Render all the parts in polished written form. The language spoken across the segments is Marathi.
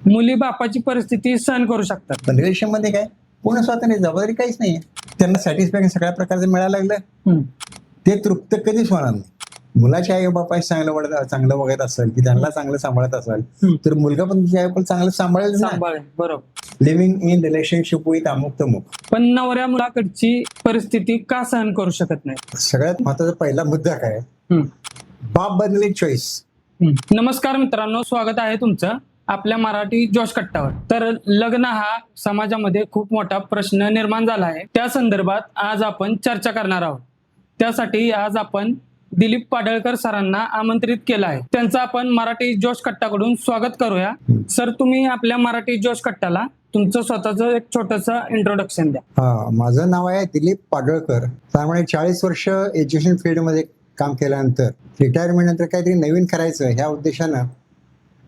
मुली बापाची परिस्थिती सहन करू शकतात. पण रिलेशन मध्ये काय पूर्ण स्वातंत्र्य जबाबदारी काहीच नाहीये. त्यांना सॅटिस्फॅक्शन सगळ्या प्रकारचं मिळायला लागलं, ते तृप्त कधीच होणार नाही. मुलाच्या आई बापा चांगलं बघत असेल की त्यांना चांगलं सांभाळत असेल तर मुलगा पण तुझ्या आई बापाला चांगलं सांभाळेल. बरोबर. लिव्हिंग इन रिलेशनशिप विथ अमुक तमुक. पण नवऱ्या मुलाकडची परिस्थिती का सहन करू शकत नाही? सगळ्यात महत्वाचा पहिला मुद्दा काय, बाप बनले चॉईस. नमस्कार मित्रांनो, स्वागत आहे तुमचं आपल्या मराठी जोश कट्टावर. तर लग्न हा समाजामध्ये खूप मोठा प्रश्न निर्माण झाला आहे. त्या संदर्भात आज आपण चर्चा करणार आहोत. त्यासाठी आज आपण दिलीप पाडळकर सरांना आमंत्रित केलं आहे. त्यांचं आपण मराठी जोश कट्टाकडून स्वागत करूया. सर, तुम्ही आपल्या मराठी जोश कट्टाला तुमचं स्वतःचं एक छोटंसं इंट्रोडक्शन द्या. माझं नाव आहे दिलीप पाडळकर. त्यामुळे 40 वर्ष एज्युकेशन फील्डमध्ये काम केल्यानंतर रिटायरमेंट नंतर काहीतरी नवीन करायचं ह्या उद्देशानं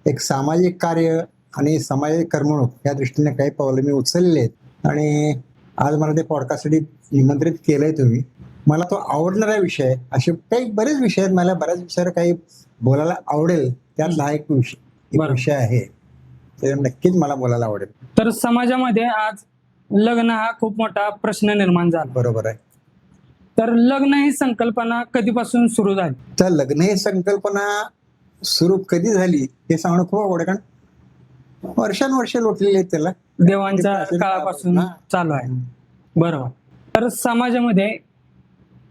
एक सामाजिक कार्य आणि सामाजिक करमणूक या दृष्टीने काही पावलं मी उचललेली आहेत. आणि आज मला ते पॉडकास्टसाठी निमंत्रित केलंय तुम्ही. मला तो आवडणारा विषय आहे. असे काही बरेच विषय आहेत, मला बऱ्याच विषयावर काही बोलायला आवडेल. त्यातला एक विषय आहे ते नक्कीच मला बोलायला आवडेल. तर समाजामध्ये आज लग्न हा खूप मोठा प्रश्न निर्माण झाला. बरोबर आहे. तर लग्न ही संकल्पना कधीपासून सुरू झाली? तर लग्न ही संकल्पना सुरू कधी झाली हे सांगणं खूप आवड, कारण वर्षानुवर्ष लोटलेली आहेत त्याला. देवांच्या काळापासून चालू आहे. बरोबर. तर समाजामध्ये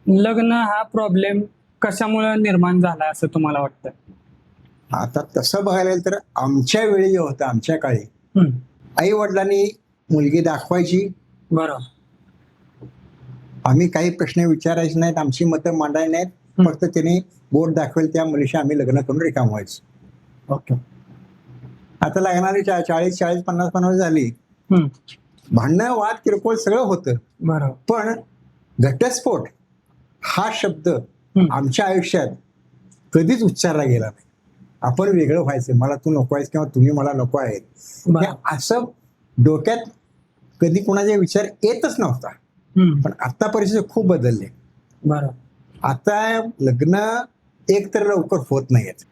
लग्न हा प्रॉब्लेम कशामुळे निर्माण झाला असं तुम्हाला वाटतं? आता तसं बघायला गेलं तर आमच्या वेळी जे होतं, आमच्या काळी आई वडिलांनी मुलगी दाखवायची. बरोबर. आम्ही काही प्रश्न विचारायचे नाहीत, आमची मतं मांडायची नाहीत. फक्त त्याने बोट दाखवेल त्या मुलीशी आम्ही लग्न करून रिकाम व्हायचं. ओके. आता लग्नाला 40-50 झाली, भांडणं वाद किरकोळ सगळं होतं. बरोबर. पण घटस्फोट हा शब्द आमच्या आयुष्यात कधीच उच्चारला गेला नाही. आपण वेगळं व्हायचं, मला तू नको आहेस किंवा तुम्ही मला नको आहेत, असं डोक्यात कधी कोणाचा विचार येतच नव्हता. पण आता परिस्थिती खूप बदलली. बरोबर. आता लग्न एक तर लवकर होत नाहीत.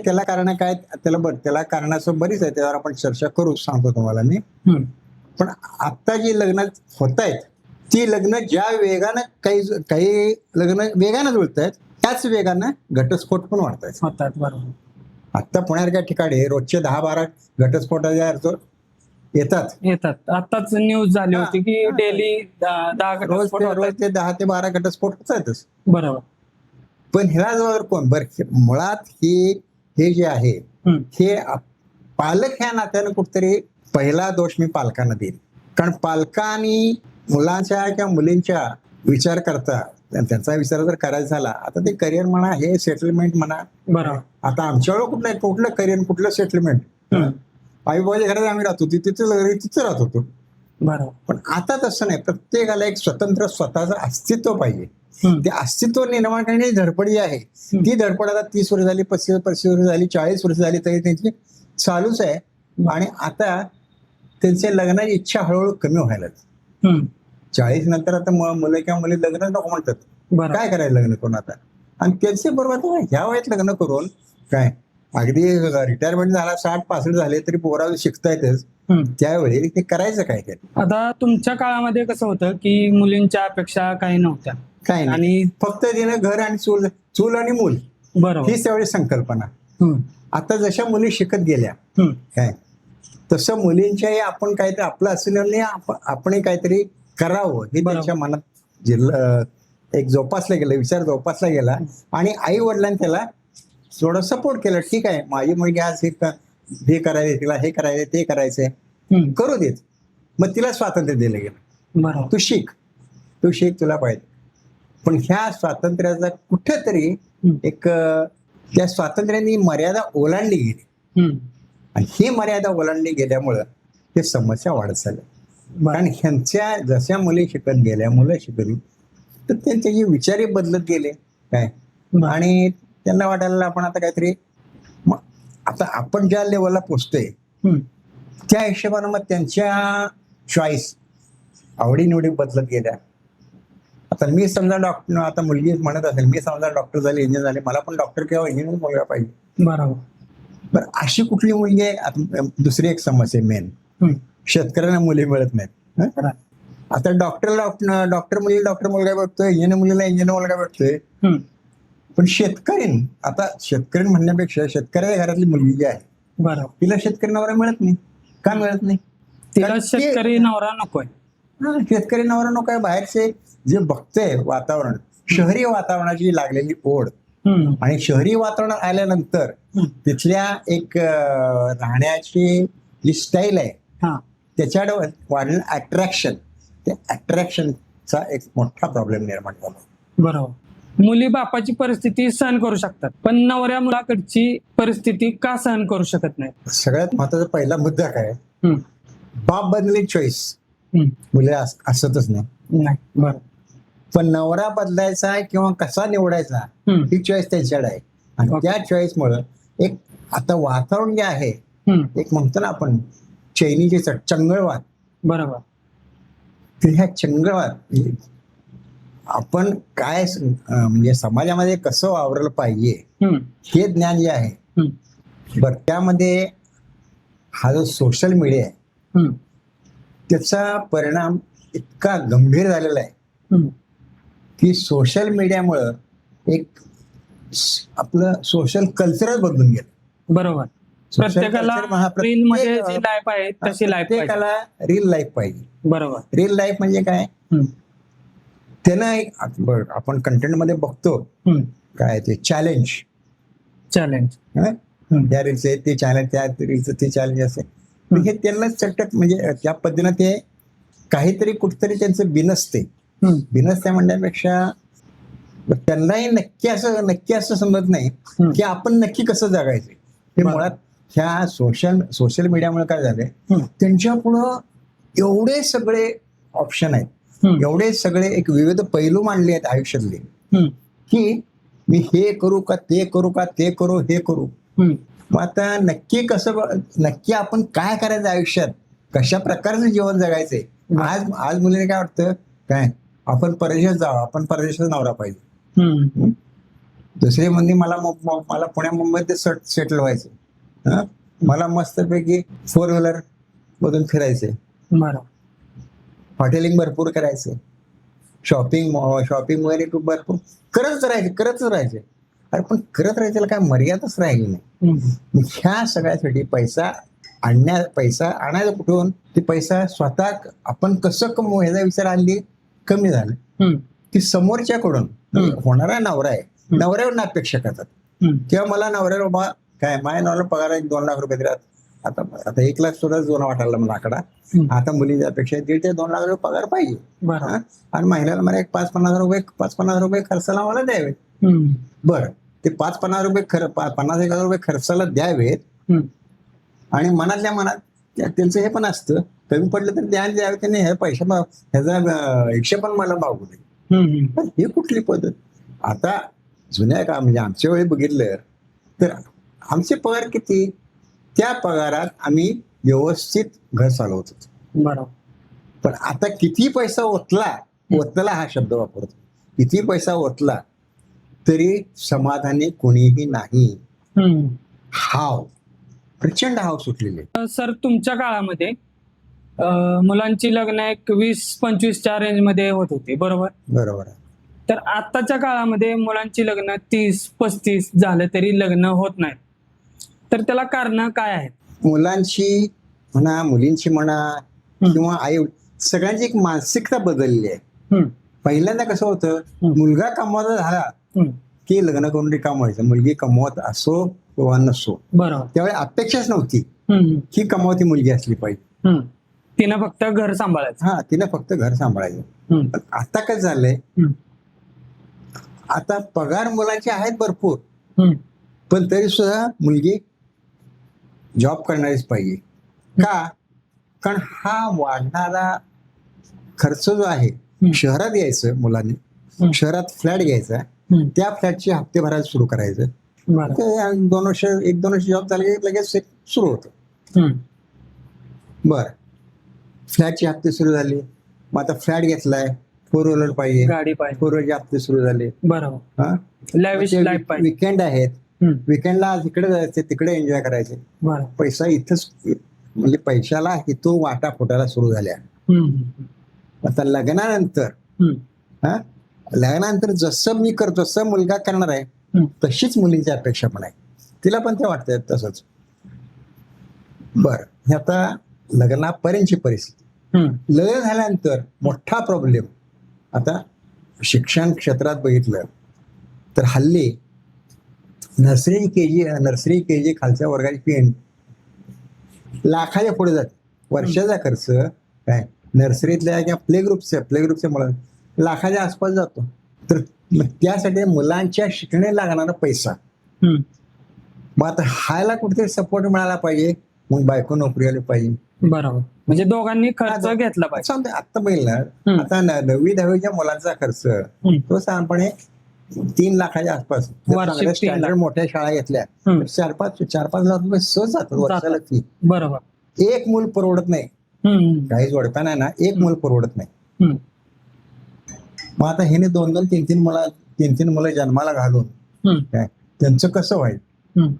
त्याला कारण काय, त्याला कारणाचं बरीच आहे, त्यावर आपण चर्चा करू, सांगतो तुम्हाला मी. पण आता जी लग्न होत आहेत ती लग्न ज्या वेगानं काही लग्न वेगानं जुळत आहेत त्याच वेगानं घटस्फोट पण वाढतायत. बरोबर. आता पुण्यासारख्या ठिकाणी रोजचे 10-12 घटस्फोट येतात. आताच न्यूज झाली होती की डेली 10 रोज ते 10 ते 12 घटस्फोट होतातच. बरोबर. पण ह्या जवळ कोण मुळात हे जे आहे हे पालक ह्या नात्यानं कुठतरी पहिला दोष मी पालकांना देईन. कारण पालकांनी मुलांच्या किंवा मुलींच्या विचार करता त्यांचा विचार जर करायचा झाला, आता ते करिअर म्हणा, हे सेटलमेंट म्हणा. बरोबर. आता आमच्या वेळेला कुठलं करिअर, कुठलं सेटलमेंट, आई बाबाच्या घरात आम्ही राहतो तिथे राहत होतो. बरोबर. पण आता तसं नाही. प्रत्येकाला एक स्वतंत्र स्वतःचं अस्तित्व पाहिजे. ते अस्तित्व निर्माण करण्याची धडपड जी आहे ती धडपड आता 30 वर्ष झाली, 35 वर्ष झाली, 40 वर्ष झाली तरी त्यांची चालूच आहे. आणि आता त्यांच्या लग्नाची इच्छा हळूहळू कमी व्हायला. 40 नंतर आता मुलं किंवा मुली लग्न नको म्हणतात. काय करायचं लग्न करून आता? आणि त्यांचे बरोबर ह्या वयात लग्न करून काय, अगदी रिटायरमेंट झाला 60-65 झाले तरी पोरा शिकतायतच, त्यावेळी ते करायचं काय? आता तुमच्या काळामध्ये कसं होतं की मुलींच्या अपेक्षा काही नव्हत्या, काय नाही, आणि फक्त तिने घर आणि चूल आणि मूल, बरोबर, हीच त्यावेळी संकल्पना. आता जशा मुली शिकत गेल्या काय तसं मुलींच्याही आपण काहीतरी आपलं असल्याने आपण काहीतरी करावं हे त्यांच्या मनात एक जोपासला गेला, विचार जोपासला गेला. आणि आई वडिलांनी त्याला थोडं सपोर्ट केलं. ठीक आहे, माझी मुलगी आज हे करायचं, तिला हे करायचं, ते करायचंय, करू देत. मग तिला स्वातंत्र्य दिलं गेलं. तू शिक, तुला पाहिजे. पण ह्या स्वातंत्र्याचा कुठेतरी एक त्या स्वातंत्र्याने मर्यादा ओलांडली गेली. आणि ही मर्यादा ओलांडली गेल्यामुळं ते समस्या वाढत चालल्या. कारण ह्यांच्या जशा मुली शिकत गेल्या, मुलं शिकली, तर त्यांचे जे विचारही बदलत गेले काय. आणि त्यांना वाटायला आपण आता काहीतरी, आता आपण ज्या लेवलला पोचतोय त्या हिशोबानं मग त्यांच्या चॉईस, आवडीनिवडी बदलत गेल्या. आता मी समजा डॉक्टर, आता मुलगी म्हणत असेल, मी समजा डॉक्टर झाले, इंजिनियर झाले, मला पण डॉक्टर किंवा इंजिनियर मुलगा पाहिजे. बरोबर. बरं, अशी कुठली मुलगी आहे? दुसरी एक समस्या मेन, शेतकऱ्यांना मुली मिळत नाहीत. हं? आता डॉक्टर मुलगा बघतोय, इंजिनियर मुलीला इंजिनियर मुलगा बघतोय. पण शेतकरी म्हणण्यापेक्षा शेतकऱ्याच्या घरातली मुलगी जी आहे बरोबर, तिला शेतकरी नवरा मिळत नाही. का मिळत नाही? तिला कारण शेतकरी नवरा नकोय. शेतकरी नवरा नको आहे. बाहेरचे जे बघतोय वातावरण, शहरी वातावरणाची लागलेली ओढ, आणि शहरी वातावरणात आल्यानंतर तिथल्या एक राहण्याची जी स्टाईल आहे त्याच्याकडे वाढलेलं अट्रॅक्शन, त्या अट्रॅक्शनचा एक मोठा प्रॉब्लेम निर्माण झाला. बरोबर. मुली बापाची परिस्थिती सहन करू शकतात, पण नवऱ्या मुलाकडची परिस्थिती का सहन करू शकत नाही? सगळ्यात महत्वाचा पहिला मुद्दा काय, बाप बदली चॉईस मुले असतच नाही. बरोबर. पण नवरा बदलायचा किंवा कसा निवडायचा ही चॉईस त्यांच्याकडे आहे. आणि त्या चॉईसमुळे एक आता वातावरण जे आहे, एक म्हणतो ना आपण चैनीचे चंगळवाद. बरोबर. तर ह्या चंगळवाद आपण काय म्हणजे समाजामध्ये कसं वावरलं पाहिजे हे ज्ञान जे आहे, बरं त्यामध्ये हा जो सोशल मीडिया आहे त्याचा परिणाम इतका गंभीर झालेला आहे की सोशल मीडियामुळं एक आपलं सोशल कल्चरच बदलून गेलं. बरोबर. प्रत्येकाला रील मध्ये जी लाईफ आहे तशी लाईफ, प्रत्येकाला रील लाईफ पाहिजे. बरोबर. रील लाईफ म्हणजे काय, त्यानं एक आपण कंटेंट मध्ये बघतो काय ते चॅलेंज त्या रीलचे ते चॅलेंज, त्या रीलचं ते चॅलेंज असे, हे त्यांना चटक म्हणजे त्या पद्धतीनं ते काहीतरी कुठतरी त्यांचं बिनसते म्हणण्यापेक्षा त्यांनाही नक्की असं समजत नाही की आपण नक्की कसं जगायचं. हे मुळात ह्या सोशल मीडियामुळे काय झालंय, त्यांच्या पुढं एवढे सगळे ऑप्शन आहेत, एवढे सगळे एक विविध पैलू मांडले आहेत आयुष्यातले, की मी हे करू का ते करू का ते करू हे करू. मग आता नक्की आपण काय करायचं आयुष्यात, कशा प्रकारचं जीवन जगायचंय. आज मुलीने काय वाटतं, काय आपण परदेशात जावं, आपण परदेशात नवरा पाहिजे. दुसरे म्हणजे मला पुण्या मुंबईत सेटल व्हायचं, मला मस्तपैकी 4 व्हीलर मधून फिरायचे, हॉटेलिंग भरपूर करायचं, शॉपिंग वगैरे भरपूर करतच राहायचे. अरे पण करत राहायचं काय मर्यादाच राहिली नाही. ह्या सगळ्यासाठी पैसा आणायचा कुठून, ते पैसा स्वतः आपण कसं कमवू ह्याचा विचार हल्ली कमी झाला. की समोरच्याकडून होणारा नवरा आहे, नवऱ्यावर अपेक्षा करतात किंवा मला नवऱ्यावर बाबा काय माझ्या नवऱ्याला पगार 2 लाख रुपये दिला, आता 1 लाख सुद्धा जुना वाटायला मला आकडा. आता मुलीच्या अपेक्षा 1.5 ते 2 लाख रुपये पगार पाहिजे, आणि महिन्याला मला एक 5-50 रुपये खर्चाला मला द्यावेत. बरं, ते 5-50 रुपये 50,000 रुपये खर्चाला द्यावेत, आणि मनातल्या मनात त्यांचं हे पण असतं, कमी पडलं तर द्यावे त्यांनी, हे पैसा ह्याचा हिशोब पण मला भागू दे. पण ही कुठली पद्धत? आता जुन्या का म्हणजे आमच्या वेळी बघितलं तर आमचे पगार किती, त्या पगारात आम्ही व्यवस्थित घर चालवत होतो. बरोबर. पण आता किती पैसा ओतला हा शब्द वापरतो, किती पैसा ओतला तरी समाधानी कोणीही नाही. प्रचंड हाव सुटलेले. सर, तुमच्या काळामध्ये मुलांची लग्न एक 20-25च्या रेंज मध्ये होत होती, बरोबर? बरोबर. तर आताच्या काळामध्ये मुलांची लग्न 30-35 झालं तरी लग्न होत नाही. तर त्याला कारण काय आहेत? मुलींची म्हणा किंवा आई सगळ्यांची एक मानसिकता बदलली आहे. पहिल्यांदा कसं होतं, मुलगा कमवता झाला की लग्न करून रिकाम व्हायचं. मुलगी कमवत असो किंवा नसो, बरोबर, त्यावेळी अपेक्षाच नव्हती ही कमवती मुलगी असली पाहिजे, तिनं फक्त घर सांभाळायचं. तिनं फक्त घर सांभाळायचं. पण आता काय झालंय, आता पगार मुलांचे आहेत भरपूर, पण तरी सुद्धा मुलगी जॉब करणारीच पाहिजे. का? कारण हा वाढणारा खर्च जो आहे, शहरात यायचं मुलांनी, शहरात फ्लॅट घ्यायचा, त्या फ्लॅटचे हप्ते भरायला सुरू करायचं. 1-2 वर्ष जॉब झाले लगेच सुरू होतं. बर, फ्लॅटचे हप्ते सुरू झाले, मग आता फ्लॅट घेतलाय, 4 व्हीलर पाहिजे, गाडी पाहिजे, 4 व्हीलरचे हप्ते सुरू झाले. बरोबर. विकेंड आहेत, विकेंडला इकडे जायचे, तिकडे एन्जॉय करायचे. बरं. पैसा इथंच, म्हणजे पैशाला इथून वाटा फुटायला सुरू झाल्या. आता लग्नानंतर हा लग्नानंतर जसं मी करतो तसं मुलगा करणार आहे, तशीच मुलींची अपेक्षा पण आहे. तिला पण ते वाटतंय तसंच. बर, हे आता लग्नापर्यंतची परिस्थिती. लग्न झाल्यानंतर मोठा प्रॉब्लेम. आता शिक्षण क्षेत्रात बघितलं तर हल्ली नर्सरी के जी खालच्या वर्गाची फी लाखाच्या पुढे जाते. वर्षाचा खर्च काय नर्सरीतल्या किंवा प्ले ग्रुपच्या मुलांना लाखाच्या आसपास जातो. तर मग त्यासाठी मुलांच्या शिकणे लागणारा पैसा, मग आता हायला कुठेतरी सपोर्ट मिळाला पाहिजे. मग बायको नोकरी आली पाहिजे. बरोबर, म्हणजे दोघांनी खर्च घेतला पाहिजे. सांगते आता बघितलं, आता 9वी-10वीच्या मुलांचा खर्च तो साधारणपणे 3 लाखाच्या आसपास. स्टँडर्ड मोठ्या शाळा घेतल्या 4-5 लाख रुपये सहज जातात वर्षाला फी. बरोबर. एक मूल परवडत नाही. काही जोडप्याना ना एक मूल परवडत नाही. मग आता हिने 2-2, 3-3 मुलं जन्माला घालून काय त्यांचं कसं व्हायचं.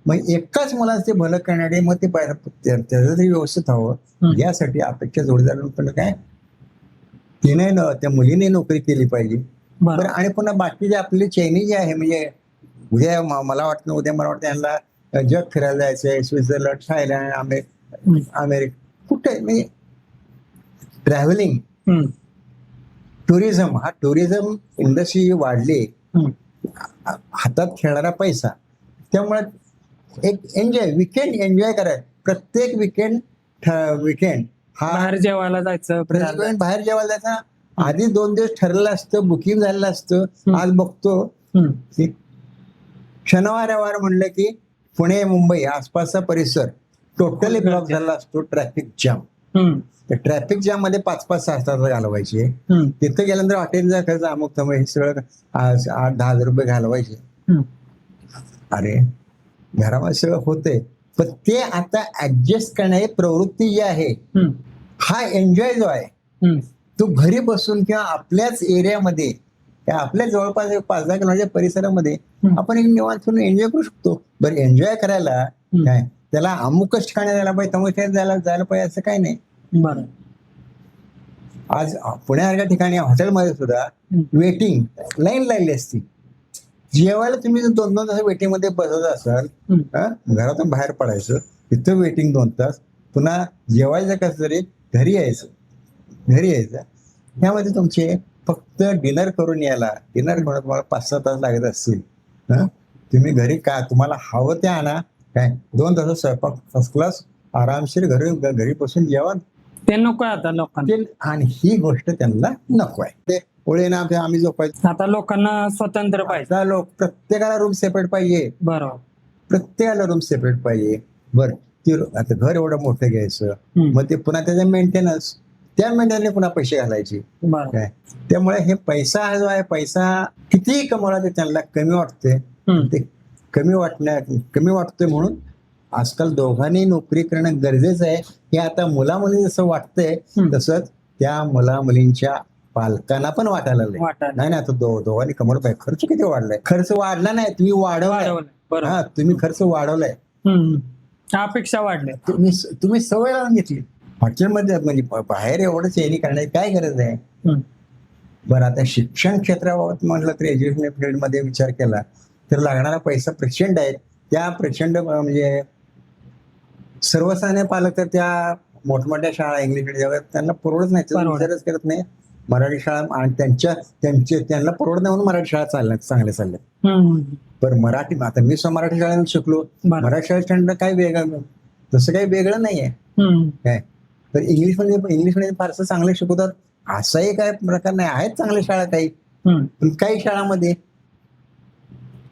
मग एकाच मुलाचं ते भलं करणारे, मग ते त्याचं तरी व्यवस्थित हवं यासाठी अपेक्षा जोडीदार काय तिने त्या मुलीने नोकरी केली पाहिजे. बरं, आणि पुन्हा बाकीचे आपली चैनी जे आहे, म्हणजे उद्या मला वाटतं यांना जग फिरायला जायचंय, स्वित्झर्लंड, थायलंड, अमेरिका, कुठे म्हणजे ट्रॅव्हलिंग, टुरिझम. हा टुरिझम इंडस्ट्री वाढली, हातात खेळणारा पैसा. त्यामुळे एक विकेंड एन्जॉय करायचं. प्रत्येक विकेंड हा बाहेर जेवायला जायचं, बाहेर जेवायला जायचं. आधी 2 दिवस ठरलेलं असतं, बुकिंग झालेलं असतं. आज बघतो शनिवार रविवार म्हणलं की पुणे मुंबई आसपासचा परिसर टोटली ब्लॉक झालेला असतो. Traffic jam. त्या ट्रॅफिक जाम मध्ये 5-5, 6 तास घालवायचे. तिथे गेल्यानंतर हॉटेलचा खर्च अमुक त्यामुळे हे सगळं 8-10 हजार रुपये घालवायचे. अरे घरामध्ये सगळं होतंय, पण ते आता ऍडजस्ट करण्याची प्रवृत्ती जी आहे, हा एन्जॉय जो आहे तो घरी बसून किंवा आपल्याच एरियामध्ये किंवा आपल्या जवळपास 5-10 किलोमीटरच्या परिसरामध्ये आपण एक निवांत एन्जॉय करू शकतो. बरं, एन्जॉय करायला काय त्याला अमुकच ठिकाणी जायला पाहिजे, त्यामुळे जायला पाहिजे असं काही नाही. बरं, आज पुण्यासारख्या ठिकाणी हॉटेलमध्ये सुद्धा वेटिंग लाईन लागली असती. जेवायला तुम्ही 2-2 तास वेटिंग मध्ये बसत असाल, घरातून बाहेर पडायचं, तिथं वेटिंग 2 तास, पुन्हा जेवायचं कसं तरी घरी यायचं. ह्यामध्ये तुमचे फक्त डिनर करून तुम्हाला 5-6 तास लागत असतील. तुम्ही घरी काय तुम्हाला हवं ते आणा, काय 2 तास स्वयंपाक फर्स्ट क्लास आरामशीर घरी बसून जेवण. ते नको आता लोकांना, आणि ही गोष्ट त्यांना नको आहे. ते ओळीना आम्ही झोपायचं. आता लोकांना स्वतंत्र पाहिजे. प्रत्येकाला रूम सेपरेट पाहिजे. बरोबर, प्रत्येकाला रूम सेपरेट पाहिजे. बरं, आता घर एवढं मोठं घ्यायचं, मग ते पुन्हा त्याचा मेंटेनन्स, त्या मेंटेनन्सने पुन्हा पैसे घालायचे. काय त्यामुळे हे पैसा जो आहे, पैसा कितीही कमवला तर त्यांना कमी वाटते. ते कमी वाटतोय म्हणून आजकाल दोघांनी नोकरी करणं गरजेचं आहे. हे आता मुला-मुली जसं वाटतंय तसंच त्या मुला-मुलींच्या पालकांना पण वाटायला लागले. नाही आता दोघांनी कमवलं पाहिजे. खर्च किती वाढलाय? खर्च वाढला नाही, तुम्ही वाढवलाय. हा, तुम्ही खर्च वाढवलाय, अपेक्षा वाढल्या, तुम्ही सवय लावून घेतली. हॉटेलमध्ये म्हणजे बाहेर एवढं चैनी करण्याची काय गरज आहे. बरं, आता शिक्षण क्षेत्राबाबत म्हटलं तर एज्युकेशन फील्डमध्ये विचार केला तर लागणारा पैसा प्रचंड आहे. त्या प्रचंड म्हणजे सर्वसामान्य पालक तर त्या मोठमोठ्या शाळा इंग्लिश मीडियम त्यांना परवडत नाही, विचारच करत नाही. मराठी शाळा आणि त्यांना परवडत नाही म्हणून मराठी शाळा चांगल्या चालल्या. पण मराठी, आता मी मराठी शाळेत शिकलो, मराठी शाळेत स्टँडर्ड काही वेगळं तसं काही वेगळं नाहीये. काय तर इंग्लिश मध्ये फारसं चांगलं शिकवतात असाही काय प्रकार नाही. आहेत चांगल्या शाळा काही, पण काही शाळांमध्ये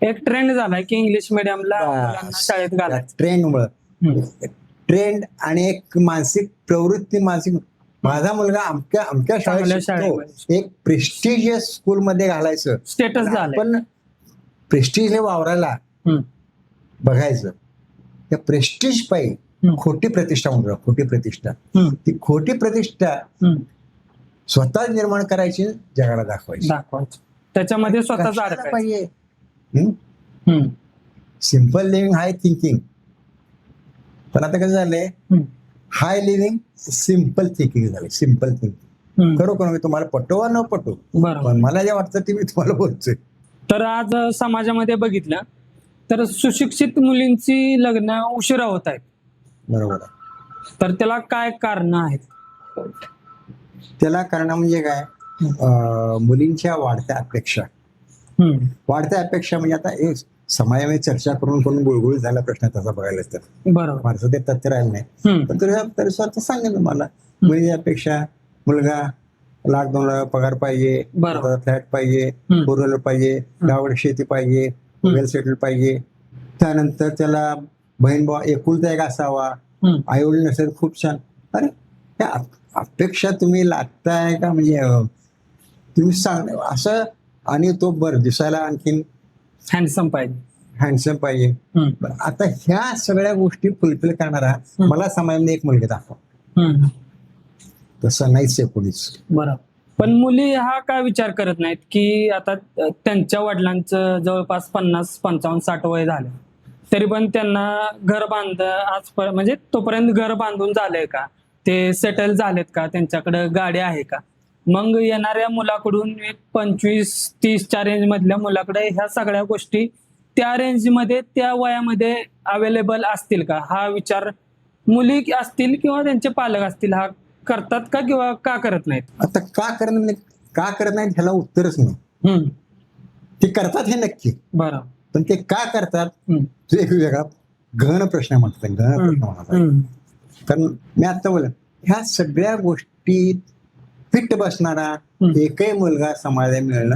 एक ट्रेंड झालाय की इंग्लिश मिडियमला शाळेत घालायचं. ट्रेंड आणि एक मानसिक प्रवृत्ती. माझा मुलगा अमक्या शाळेत एक प्रेस्टिजियस स्कूल मध्ये घालायचं स्टेटस झालं, पण प्रेस्टिज वावरायला बघायचं. त्या प्रेस्टिज पाहिजे खोटी प्रतिष्ठा म्हणतो. ती खोटी प्रतिष्ठा स्वतः निर्माण करायची, जगाला दाखवायची. त्याच्यामध्ये स्वतःच पाहिजे. सिम्पल लिव्हिंग हाय थिंकिंग, पण आता कसं झालंय, हाय लिव्हिंग सिम्पल थिंकिंग झाले. सिम्पल थिंकिंग खरोखर मी तुम्हाला पटो वा न पटो, बरोबर. पण मला जे वाटतं ते मी तुम्हाला बोलतोय. तर आज समाजामध्ये बघितलं तर सुशिक्षित मुलींची लग्न उशिरा होत आहेत. बरोबर आहे. तर त्याला काय कारण आहेत? त्याला कारण म्हणजे काय, मुलींच्या वाढत्या अपेक्षा. वाढत्या अपेक्षा म्हणजे आता हे समाजामध्ये चर्चा करून करून गुळगुळीत झाला प्रश्न तसा बघायला तर. बरोबर. माझं ते तथ्य राहिलं नाही, पण तरी स्वतः सांगेन तुम्हाला, मुलीच्या अपेक्षा, मुलगा $1,00,000-2,00,000 पगार पाहिजे, फ्लॅट पाहिजे, 4 व्हीलर पाहिजे, गावाकडे शेती पाहिजे, वेल सेटल पाहिजे. त्यानंतर त्याला बहीण भाऊ एकुलता एक असावा, आई वडील नसेल खूप छान. अरे त्या अपेक्षा तुम्ही लागताय का, म्हणजे तुम्ही सांग असं. आणि तो बरं दिसायला आणखीन हँडसम पाहिजे, हँडसम पाहिजे. आता ह्या सगळ्या गोष्टी फुलफिल करणारा मला समाजाने एक मुलगा दाखवा, तसं नाहीच आहे कोणीच. बरोबर. पण मुली हा काय विचार करत नाहीत की आता त्यांच्या वडिलांचं जवळपास 50, 55, 60 वय झालं, तरी पण त्यांना घर आज म्हणजे तोपर्यंत घर बांधून झालंय का, ते सेटल झालेत का, त्यांच्याकडे गाडी आहे का. मग येणाऱ्या मुलाकडून एक 25-30च्या रेंज मधल्या मुलाकडे ह्या सगळ्या गोष्टी त्या रेंजमध्ये त्या वयामध्ये अवेलेबल असतील का, हा विचार मुली असतील किंवा त्यांचे पालक असतील हा करतात का, किंवा का करत नाहीत? आता का करत नाहीत ह्याला उत्तरच नाही. ते करतात हे नक्की, बरं, पण ते का करतात तो एक वेगळा गहन प्रश्न म्हणतात. गहन प्रश्न म्हणतात. कारण मी आता बोल, ह्या सगळ्या गोष्टी फिट बसणारा एकही मुलगा समाजाला मिळणं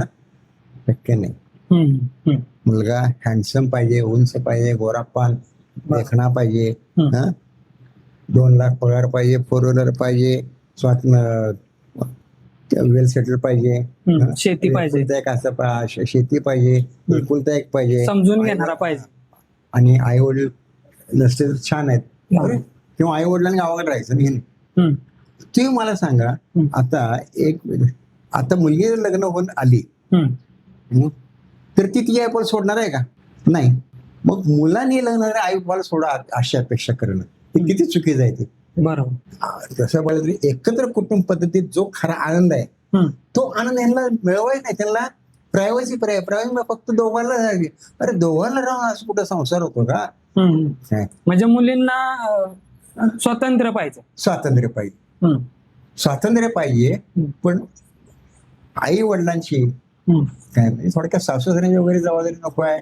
शक्य नाही. मुलगा हँडसम पाहिजे, उंच पाहिजे, गोरापान देखणा पाहिजे, 2,00,000 पगार पाहिजे, 4 व्हीलर पाहिजे, वेल सेटल पाहिजे, शेती पाहिजे, शेती पाहिजे, एकुलता एक पाहिजे, समजून घेणारा पाहिजे. आणि आई वडील नसते तर छान आहेत, किंवा आई वडिलांनी गावाकडे राहायचं नाही. ते मला सांगा, आता मुलगी लग्न होऊन आली तर ती तिच्या आई सोडणार आहे का? नाही. मग मुलांनी लग्न आई बापाला सोडा अशी अपेक्षा करणं हे किती चुकीचं आहे ते. बरोबर. तसं पाहिलं तरी एकत्र कुटुंब पद्धतीत जो खरा आनंद आहे तो आनंद यांना मिळवायचा नाही. त्यांना प्रायव्हसी फक्त दोघांना राहावी. अरे दोघांना राहून असं कुठं संसार होतो का? म्हणजे मुलींना स्वातंत्र्य पाहिजे. स्वातंत्र्य पाहिजे, पण आई वडिलांची काय म्हणजे थोडक्यात सासूसाऱ्यांची वगैरे जबाबदारी नको आहे.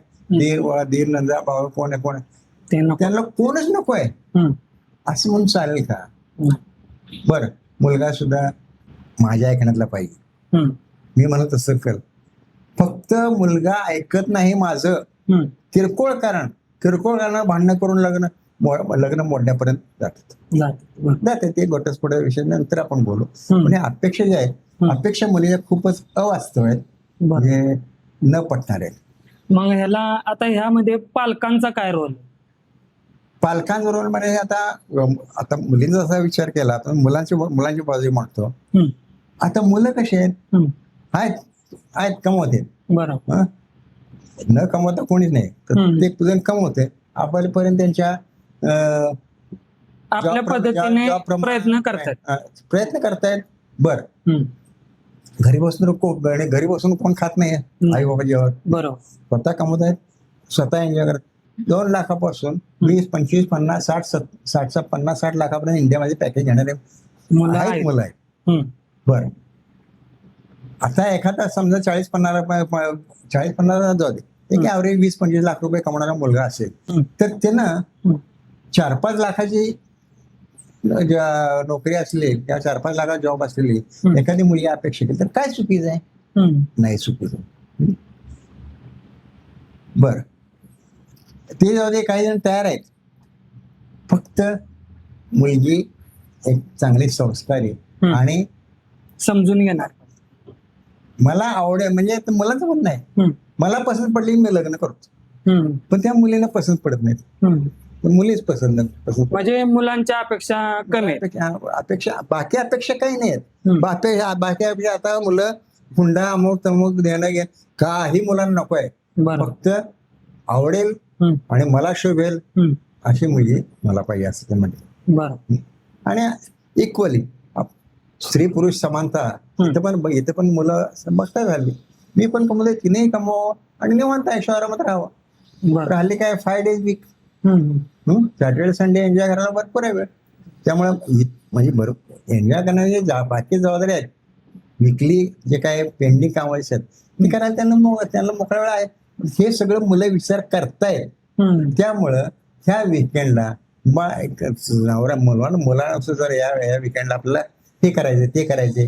दीर नंदा भाऊ कोण आहे त्यांना कोणच नको आहे असं म्हणून चालेल का? बरं, मुलगा सुद्धा माझ्या ऐकण्यातला पाहिजे. मी म्हणत तसं कर, फक्त मुलगा ऐकत नाही माझं, किरकोळ कारण भांडणं करून लग्न मोडण्यापर्यंत जाते. ते घटस्फोट विषय नंतर आपण बोलू. म्हणजे अपेक्षा ज्या आहेत, अपेक्षा मुलीच्या खूपच अवास्तव आहेत, म्हणजे न पटणार आहेत. मग आता ह्यामध्ये पालकांचा काय रोल? पालकांचा रोल म्हणजे आता मुलींचा जसा विचार केला तर मुलांची बाजू मागतो. आता मुलं कशी आहेत कमवते, बरोबर, न कमवता कोणीच नाही, प्रत्येक जण कमवते आपल्यापर्यंत, त्यांच्या आपल्या पद्धतीने प्रयत्न करतायत. बर, घरी बसून कोण खात नाही आई बाबा जेवण. बरोबर, स्वतः कमवत आहेत, स्वतः एन्जॉय करत. 2 लाखापासून 20, 25, 50, 60 लाखापर्यंत इंडियामध्ये पॅकेज घेणारे मुलं आहेत. बरं, आता एखादा समजा 40-50 जाऊ दे, एक ऍव्हरेज 20-25 लाख रुपये कमवणारा मुलगा असेल तर त्यानं 4-5 लाखाची नोकरी असली किंवा 4-5 लाखाचा जॉब असलेली एखादी मुलगी अपेक्षा केली तर काय चुकीचं आहे? नाही चुकीचं. बर, ते जाऊ दे, काही जण तयार आहेत, फक्त मुलगी एक चांगली संस्कारी आणि समजून घेणार, मला आवडेल, म्हणजे मुलाचं म्हणणं आहे मला पसंत पडली मी लग्न करतो, पण त्या मुलीला पसंत पडत नाहीत. मुलीच पसंत म्हणजे मुलांच्या अपेक्षा कमी, बाकी अपेक्षा काही नाही आहेत. बाकी अपेक्षा आता मुलं हुंडा अमुक तमुक देणं काही मुलांना नको आहे. फक्त आवडेल, आणि मला शोभेल अशी मुलगी मला पाहिजे असं ते म्हणते. बरं. आणि इक्वली स्त्री पुरुष समानता इथं पण मुलं बघता झाली. मी पण कमवले, तिनेही कमवावं आणि निवांत ऐश्वर्यामध्ये राहावं. बरं. हल्ली काय 5 days week, Saturday Sunday enjoy करायला भरपूर आहे वेळ. त्यामुळे म्हणजे बरोबर एन्जॉय करण्याचे बाकी जबाबदारी आहेत. विकली जे काय पेंडिंग काम आहेत ते करायला त्यांना मोकळा वेळ आहे. हे सगळं मुलं विचार करतायत. त्यामुळं ह्या विकेंडला मुलांना जर या विकेंडला आपल्याला हे करायचे ते करायचे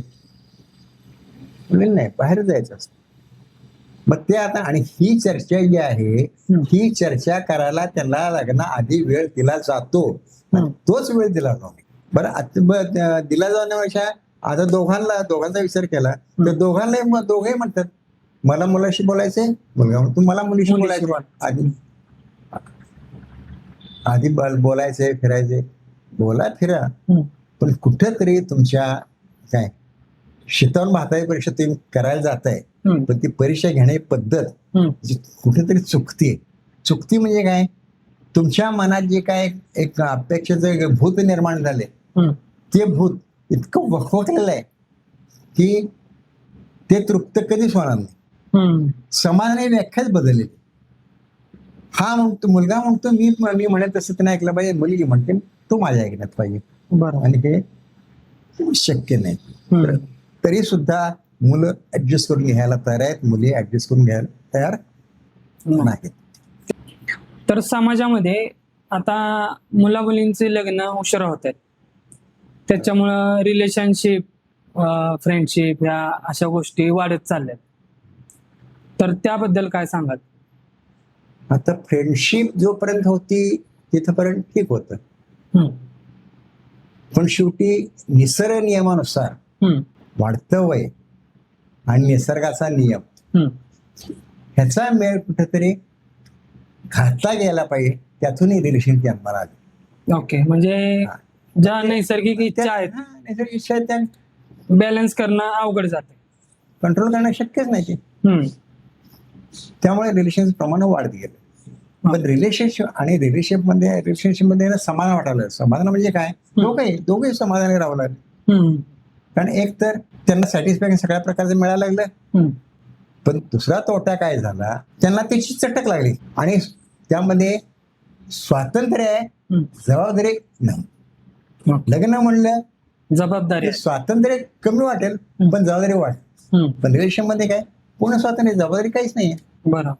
नाही, बाहेर जायचं असतं. मग ते आता आणि ही चर्चा जी आहे ही चर्चा करायला त्यांना लग्न आधी वेळ दिला जातो. तोच वेळ दिला जातो. बरं दिला जाण्यापेक्षा आता दोघांचा विचार केला तर दोघंही म्हणतात मला मुलाशी बोलायचंय, मुलगा म्हणतो मला मुलीशी बोलायचं. आधी बोलायचंय, फिरायचंय, बोला फिरा, पण कुठेतरी तुमच्या काय शितावून भाताची परीक्षा तुम्ही करायला जाताय, पण ती परीक्षा घेण्याची पद्धत कुठेतरी चुकती म्हणजे काय, तुमच्या मनात जे काय एक अपेक्षेचं भूत निर्माण झाले ते भूत इतकं वखवकलेलं आहे की ते तृप्त कधीच होणार नाही. समाधानाची व्याख्याच बदलली. हा म्हणतो मुलगा म्हणतो मी म्हणत तसं त्याने ऐकलं पाहिजे, मुलगी म्हणते तो माझ्या ऐकण्यात पाहिजे. आणि हे शक्य नाही. तरी सुद्धा मुलं ऍडजस्ट करून घ्यायला तयार आहेत, मुली ऍडजस्ट करून घ्यायला तयार नाहीत. तर समाजामध्ये आता मुला मुलींचे लग्न उशिरा होत आहेत, त्याच्यामुळं रिलेशनशिप, फ्रेंडशिप ह्या अशा गोष्टी वाढत चालल्यात. तर त्याबद्दल काय सांगाल? आता फ्रेंडशिप जोपर्यंत होती तिथपर्यंत ठीक होतं, पण शेवटी निसर्ग नियमानुसार वाढतं वय आणि निसर्गाचा नियम ह्याचा मेळ कुठेतरी घातला गेला पाहिजे. त्यातूनही रिलेशन जन्माला आले. ओके, म्हणजे ज्या नैसर्गिक इच्छा आहेत, नैसर्गिक इच्छा आहेत त्या बॅलन्स करणं अवघड जाते, कंट्रोल करणं शक्यच नाही ते. त्यामुळे रिलेशन प्रमाण वाढत गेलं. पण रिलेशनशिप मध्ये समाधान वाटायला. समाधान म्हणजे काय, दोघे समाधानी राहावं लागलं. कारण एक तर त्यांना सॅटिस्फॅक्शन सगळ्या प्रकारचं मिळायला लागलं, पण दुसरा तोटा काय झाला, त्यांना त्याची चटक लागली आणि त्यामध्ये स्वातंत्र्य आहे, जबाबदारी नाही. लग्न म्हणलं जबाबदारी, स्वातंत्र्य कमी वाटेल पण जबाबदारी वाटेल. पण रिलेशन मध्ये काय पूर्ण स्वातंत्र्य, जबाबदारी काहीच नाहीये. बरं.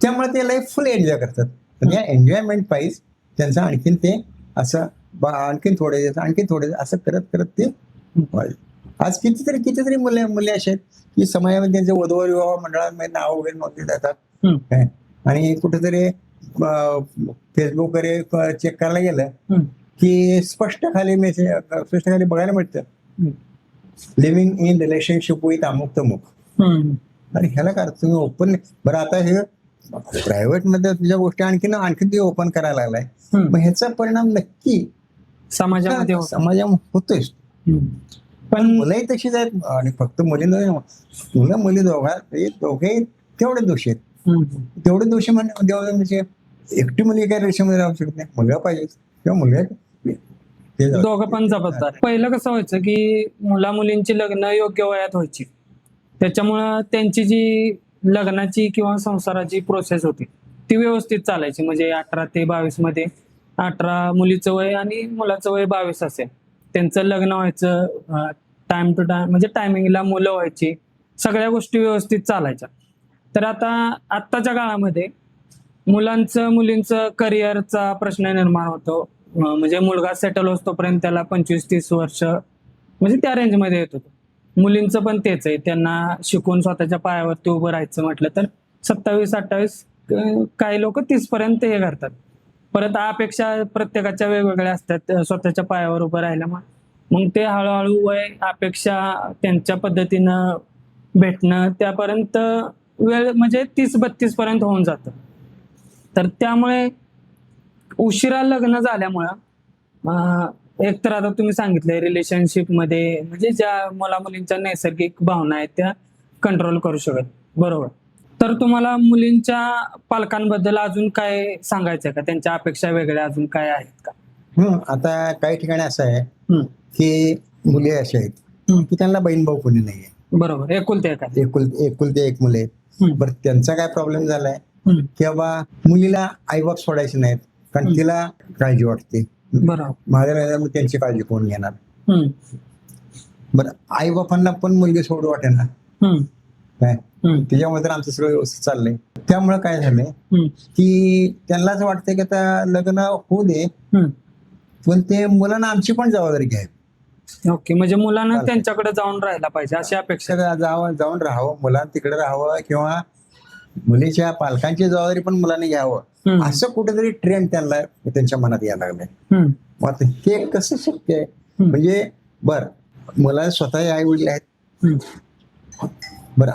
त्यामुळे ते लाईफ फुल एन्जॉय करतात. पण या एन्जॉयमेंट पाहिजे त्यांचं आणखीन ते असं आणखीन थोडे असं करत करत ते आज कितीतरी मुले असे आहेत की समाजामध्ये त्यांचे वधूवर विवाह मंडळांमध्ये नाव वगैरे नोंदली जातात. आणि कुठेतरी फेसबुक वगैरे चेक करायला गेलं की स्पष्ट खाली बघायला मिळतं लिव्हिंग इन रिलेशनशिप विथ अमुक तमुक. आणि ह्याला काय तुम्ही ओपन, बरं आता हे प्रायव्हेट मध्ये तुझ्या गोष्टी आणखीन ते ओपन करायला लागलाय, मग ह्याचा परिणाम नक्की समाजामध्ये होतोय. पण मुलंही तशीच आहेत आणि फक्त मुली दोघे तेवढे दोषी आहेत. तेवढे दोषी म्हणजे एकटी मुलगी काय रेषेमध्ये राहू शकत नाही, मुलगा पाहिजे किंवा मुलगा, दोघं पण जबाबदार. पहिलं कसं व्हायचं की मुला मुलींची लग्न योग्य वयात व्हायची, त्याच्यामुळं त्यांची जी लग्नाची किंवा संसाराची प्रोसेस होती ती व्यवस्थित चालायची. म्हणजे 18 ते 22 मध्ये 18 मुलीचं वय आणि मुलाचं वय 22 असेल, त्यांचं लग्न व्हायचं टाइम टू टाइम, म्हणजे टायमिंगला मुलं व्हायची, सगळ्या गोष्टी व्यवस्थित चालायच्या. तर आत्ताच्या काळामध्ये मुलींचं करिअरचा प्रश्न निर्माण होतो. म्हणजे मुलगा सेटल होतोपर्यंत त्याला 25-30 वर्ष म्हणजे त्या रेंजमध्ये येत होतं. मुलींचं पण तेच आहे, त्यांना शिकून स्वतःच्या पायावरती उभं राहायचं म्हटलं तर 27-28, काही लोक 30 पर्यंत हे करतात. परत अपेक्षा प्रत्येकाच्या वेगवेगळ्या असतात स्वतःच्या पायावर उभं राहायला. मग ते हळूहळू वय अपेक्षा त्यांच्या पद्धतीनं भेटणं त्यापर्यंत वेळ म्हणजे 30-32 पर्यंत होऊन जातं. तर त्यामुळे उशिरा लग्न झाल्यामुळं एक तर आता तुम्ही सांगितलंय रिलेशनशिप मध्ये म्हणजे ज्या मुला मुलींच्या नैसर्गिक भावना आहेत त्या कंट्रोल करू शकत, बरोबर. तर तुम्हाला मुलींच्या पालकांबद्दल अजून काय सांगायचं का? त्यांच्या अपेक्षा वेगळ्या अजून काय आहेत का? आता काही ठिकाणी असं आहे हम्म, की मुली अशा आहेत हम्म, की त्यांना बहीण भाऊ कोणी नाहीये, बरोबर. एकुलते एक आहे. एकुलते एक मुले आहेत. हम्म, बरं, त्यांचा काय प्रॉब्लेम झालाय हम्म, की बाबा मुलीला आईबाप सोडायचे नाहीत, कारण हम्म. तिला काळजी वाटते. बरोबर. माझ्या नजरेत त्यांची काळजी कोण घेणार? हम्म, बरं, आई बापांना पण मुलगी सोडू वाटे ना हम्म, काय, हम्म, त्याच्यामुळे तर आमचं सगळं व्यवस्थित चाललंय. त्यामुळे काय झालंय हम्म, की त्यांना असं वाटतंय की आता लग्न होऊ दे, हम्म. पण ते मुलांना आमची पण जबाबदारी घ्यावी. ओके, म्हणजे मुलांना चालतंय. त्यांच्याकडे जाऊन राहायला पाहिजे अशी अपेक्षा आहे. जाऊन राहावं, मुलांना तिकडे राहावं, किंवा मुलीच्या पालकांची जबाबदारी पण मुलांनी घ्यावं, हम्म, असं कुठेतरी ट्रेंड त्यांना त्यांच्या मनात यायला लागलंय. हम्म, मग आता हे कसं शक्य आहे? हम्म, म्हणजे बर, मुला स्वतः आई वडील आहेत, हम्म, बरं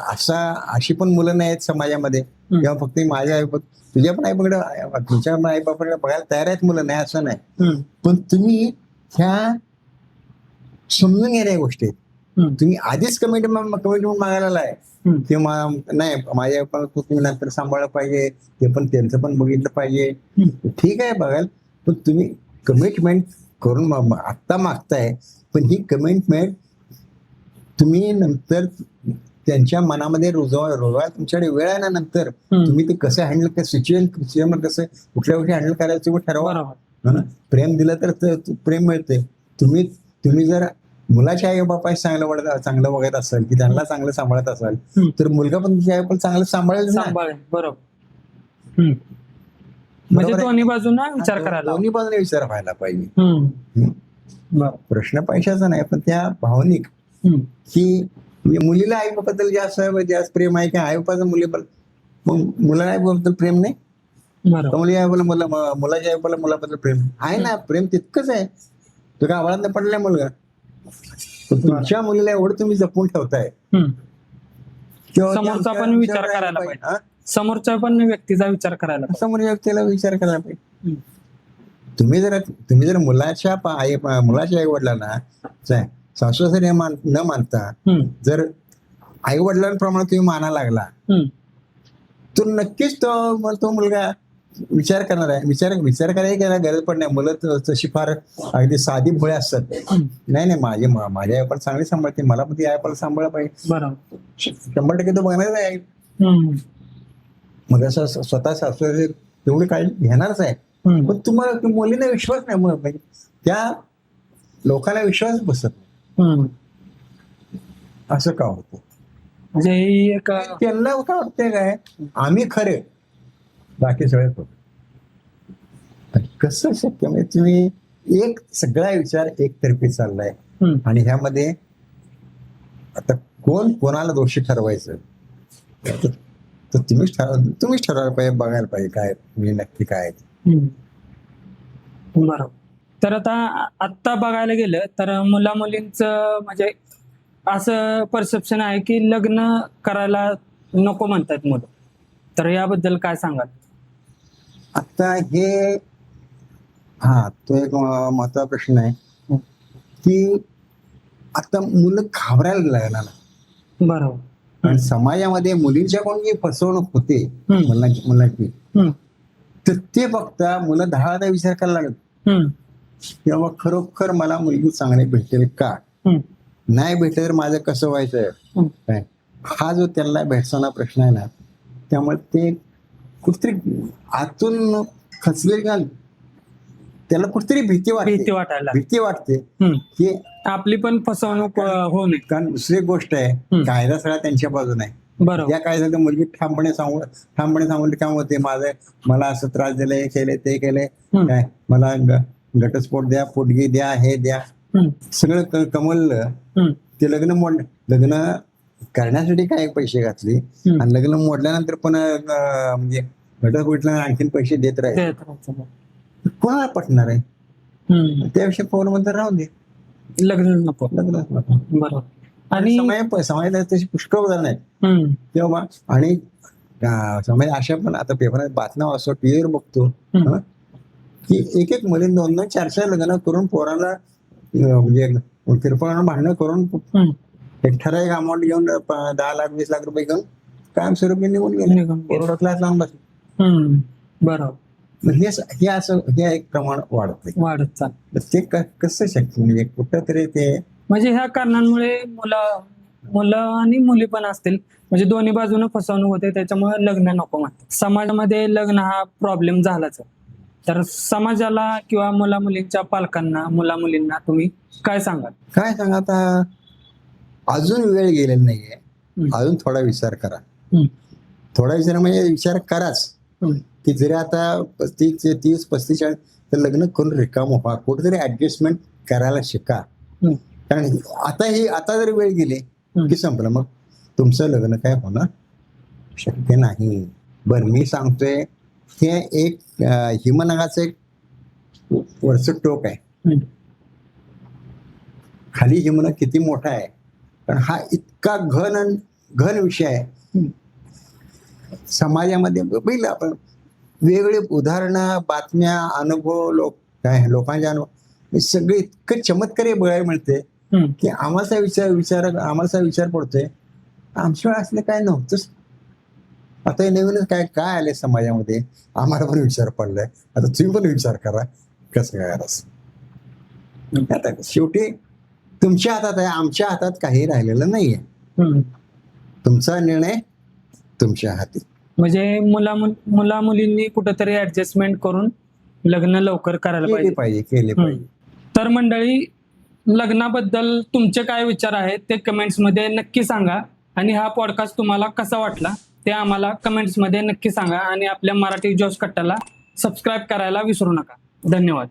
अशी पण मुलं नाही आहेत समाजामध्ये, किंवा फक्त माझ्या आई तुझ्या पण आई तुझ्या आई बापाकडे बघायला तयार आहेत मुलं, नाही असं नाही. हम्म, पण तुम्ही ह्या समजून घेण्या गोष्टी आहेत. हम्म, तुम्ही आधीच कमिटमेंट मागायला आहे हम्म. किंवा नाही, माझ्या पण तुम्ही नंतर सांभाळलं पाहिजे, ते पण त्यांचं पण बघितलं पाहिजे. ठीक आहे बघाल, पण तुम्ही कमिटमेंट करून आत्ता मागताय, पण ही कमिटमेंट तुम्ही नंतर त्यांच्या मनामध्ये रोजवा तुमच्याकडे वेळ आहे ना, नंतर तुम्ही ते कसं हँडल, सिच्युएशन कसं कुठल्या गोष्टी हँडल करायचं तुम्ही ठरवा. बरोबर. हो ना? प्रेम दिलं तर प्रेम मिळते. तुम्ही जर मुलाच्या आई बापाशी चांगलं बघत असाल, की त्यांना चांगलं सांभाळत असाल, तर मुलगा पण तुमच्या आई बापाला चांगलं सांभाळेल ना. सांभाळेल. बरोबर. हम्म. म्हणजे बरोबर आहे. दोन्ही बाजूंना विचार करायला दोन्ही बाजूने विचार व्हायला पाहिजे. हम्म. बरोबर. प्रश्न पैशाचा नाही, पण त्या भावनिक, हम्म. की मुलीला आई बाबाबद्दल जास्त प्रेम आहे, की आई बापाचं मुलीबद्दल, मग मुलाला आई बाबाबद्दल प्रेम नाही, बरोबर. मुली आई मुलाच्या आई बाबाला मुलाबद्दल प्रेम आहे ना. प्रेम तितकंच आहे. तो काय आवाळात पडलाय मुलगा, पण तुमच्या मुलीला एवढं तुम्ही जपून ठेवताय, हम्म. किंवा समोरचा पण विचार करायला पाहिजे. समोरच्या पण व्यक्तीचा विचार करायला पाहिजे. समोर व्यक्तीला विचार करायला पाहिजे. हम्म. तुम्ही जर मुलाच्या आई वडिलांना सासू सासरे न मानता हम्म. जर आई वडिलांप्रमाणे तुम्ही माना लागला, हम्म. तर नक्कीच तो मुलगा विचार करणार आहे. विचार करायला गरज पण नाही. मुलं तशी फार अगदी साधी भोळे असतात. नाही, माझी आई पण चांगली सांभाळते, मला पण ती आई पण सांभाळलं पाहिजे. बरोबर. 100% तो बघणारच आहे. हम्म. मग असं स्वतः सासू तेवढी काळजी घेणारच आहे. हम्म. पण तुम्हाला मुलींना विश्वास नाही, मग त्या लोकांना विश्वास बसत नाही. हम्म. असं का होतं? म्हणजे ही एक त्यांना काय वाटतंय, काय आम्ही खरे, बाकी सगळे खोटे. कसं शक्य? म्हणजे तुम्ही सगळा विचार एकतर्फी चाललाय, हम्म. आणि ह्यामध्ये आता कोणाला दोषी ठरवायचं तर तुम्हीच ठरवायला पाहिजे, बघायला पाहिजे काय म्हणजे नक्की काय आहे. हम्म. बरोबर. तर आत्ता बघायला गेलं तर मुलींचं म्हणजे असं परसेप्शन आहे की लग्न करायला नको म्हणतात मुलं. तर याबद्दल काय सांगाल? आता तो एक महत्त्वाचा प्रश्न आहे की आता मुलं घाबरायला लागणार. बरोबर. आणि समाजामध्ये मुलींच्या कोण जी फसवणूक होते हम्म. मुलांची, तर ते बघता मुलं 10 विचार करायला लागत, तेव्हा खरोखर मला मुलगी चांगली भेटेल का, नाही भेटलं तर माझं कसं व्हायचं काय, हा जो त्यांना भेटसाना प्रश्न आहे ना, त्यामुळे ते कुठतरी आतून खचले का, त्याला कुठतरी भीती वाटते की आपली पण फसवणूक होऊ नये. कारण दुसरी गोष्ट आहे, कायदा सगळा त्यांच्या बाजूने आहे. बरोबर. त्या कायद्यात मुलगी ठामपणे सांगून काम होते, मला असं त्रास दिले, हे केले, ते केले, काय मला घटस्फोट द्या, पोटगी द्या, हे द्या, सगळं कमवलं. ते लग्न करण्यासाठी काय पैसे घातले, आणि लग्न मोडल्यानंतर पण म्हणजे घटस्फोटला आणखीन पैसे देत राहिले. कोणाला पटणार आहे? त्याविषयी पौरमध्ये राहू दे, लग्न नको. बरोबर. आणि समाजात तशी पुष्कळ उदाहरण आहेत तेव्हा. आणि समाज अशा पण आता पेपरात बातम्या वाचतो, टीव्हीवर बघतो की एक मुली 2-2, 4-4 लग्न करून पोराला म्हणजे किरकोळ भांडणं करून एक ठराविक अमाऊंट घेऊन 10 लाख 20 लाख रुपये घेऊन कायमस्वरूपी निघून गेले, निघून गेले. कोरडा क्लास लावून बसले. बरोबर. मग हे असं हे एक प्रमाण वाढतंय. वाढत चाल. तर ते कसं शक्य, म्हणजे कुठंतरी ते म्हणजे ह्या कारणांमुळे मुलं आणि मुली पण असतील, म्हणजे दोन्ही बाजूने फसवणूक होते, त्याच्यामुळे लग्न नको म्हणतात. समाजामध्ये लग्न हा प्रॉब्लेम झालाच आहे. तर समाजाला किंवा मुला मुलींच्या पालकांना, मुला मुलींना तुम्ही काय सांगाल? काय सांगा, आता अजून वेळ गेलेला नाहीये, अजून थोडा विचार करा. थोडा विचार म्हणजे विचार कराच की जरी आता 30-35 तर लग्न करून रिकाम व्हा, कुठेतरी ऍडजस्टमेंट करायला शिका. कारण आता जरी वेळ गेली की संपलं, मग तुमचं लग्न काय होणार शक्य नाही. बरं, मी सांगतोय हे एक हिमनगाचं एक वरचं टोक आहे. खाली हिमनग किती मोठा आहे, पण हा इतका घन विषय आहे. समाजामध्ये बघितलं आपण वेगवेगळे उदाहरणं, बातम्या, अनुभव, लोकांचे अनुभव, सगळे इतकं चमत्कारी बघायला मिळते की आम्हाला विचार पडतोय, आमच्या वेळा असलं काय नव्हतंच. आता हे नवीनच काय आले समाजामध्ये, आम्हाला पण विचार पडलाय. आता तुम्ही पण विचार करा कसं काय करायचं. आता शेवटी तुमच्या हातात आहे, आमच्या हातात काही राहिलेलं नाहीये. तुमचा निर्णय तुमच्या हाती. म्हणजे मुला मुलींनी कुठेतरी ऍडजस्टमेंट करून लग्न लवकर करायला केले पाहिजे. तर मंडळी, लग्नाबद्दल तुमचे काय विचार आहेत ते कमेंट्स मध्ये नक्की सांगा. आणि हा पॉडकास्ट तुम्हाला कसा वाटला ते आम्हाला कमेंट्स मध्ये नक्की सांगा. आणि आपल्या मराठी जॉश कट्टाला सबस्क्राईब करायला विसरू नका. धन्यवाद.